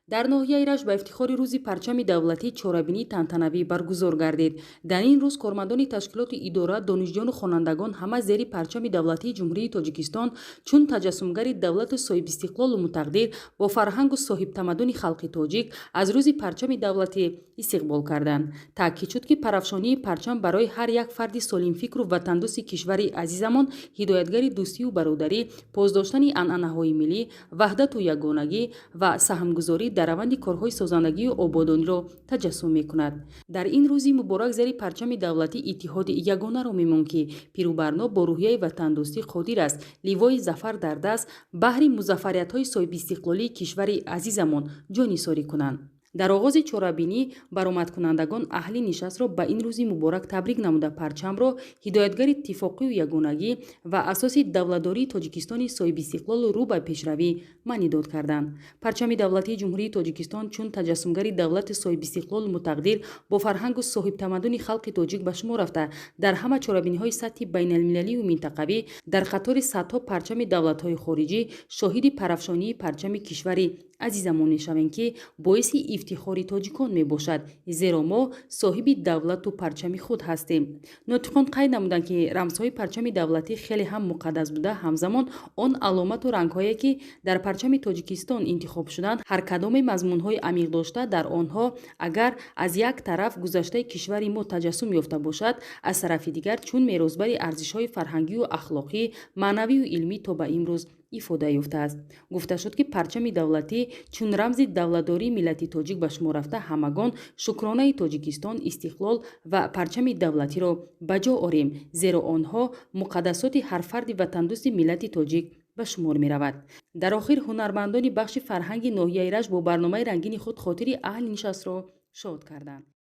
дар ноҳияи Рашт ба ифтихори рӯзи парчами давлатӣ чорабинӣ тантанавӣ баргузор гардид. Дар ин рӯз кормандони ташкилоти идора, донишҷӯёну хонандагон ҳама зери парчами давлатии Ҷумҳурии Тоҷикистон чун таҷассумгари давлату соҳибистиқлолу мутақдир бо фарҳангу соҳибтамаддуни халқи тоҷик аз рӯзи парчами давлатӣ истиқбол карданд. Таъкид шуд, ки парафшонии парчам барои ҳар як фарди солимфикру ватандӯсти кишвари азизамон ҳидоятгари дӯстию бародарӣ, поздоштани анъанаҳои миллӣ, ваҳдату ягонагӣ ва саҳмгузорӣ дар раванди корҳои созандагию ободониро таҷассум мекунад. Дар ин рӯзи муборак зери парчами давлатӣ иттиҳоди ягонаро мемон, ки пирӯбарно бо рӯҳияи ватандӯстӣ қодир аст ливои зафар дар даст баҳри музаффариятҳои соҳибистиқлолии кишвари азизамон ҷонисорӣ кунанд. дар оғози чорабинӣ баромадкунандагон аҳли нишастро ба ин рӯзи муборак табрик намуда парчамро ҳидоятгари иттифоқию ягонагӣ ва асоси давлатдории Тоҷикистони соҳибистиқлолу рӯ ба пешравӣ маънидод карданд. Парчами давлатии Ҷумҳурии Тоҷикистон чун таҷассумгари давлати соҳибистиқлолу мутақдир бо фарҳангу соҳибтамаддуни халқи тоҷик ба шумор рафта, дар ҳама чорабиниҳои сатҳи байналмилалию минтақавӣ дар қатори садҳо парчами давлатҳои хориҷӣ шоҳиди парафшонии парчами кишвари азизамон мешавем, ки боиси ифтихори тоҷикон мебошад, зеро мо соҳиби давлату парчами худ ҳастем. Нутиқон қайд намуданд, ки рамзҳои парчами давлатӣ хеле ҳам муқаддас буда, ҳамзамон он аломату рангҳое, ки дар парчами Тоҷикистон интихоб шуданд, ҳар кадоме мазмунҳои амиқ дошта, дар онҳо агар аз як тараф гузаштаи кишвари мо таҷассум ёфта бошад, аз тарафи дигар чун мерозбари арзишҳои фарҳангию ахлоқӣ, маънавию илмӣ то ба имрӯз ифода ёфтааст. Гуфта шуд, ки парчами давлатӣ чун рамзи давлатдории миллати тоҷик ба шумор рафта, ҳамагон шукронаи Тоҷикистон, истиқлол ва парчами давлатиро ба ҷо орем, зеро онҳо муқаддасоти ҳар фарди ватандӯсти миллати тоҷик ба шумор меравад. дар охир ҳунармандони бахши фарҳанги ноҳияи Рашт бо барномаи рангини худ хотири аҳли нишастро шод карданд.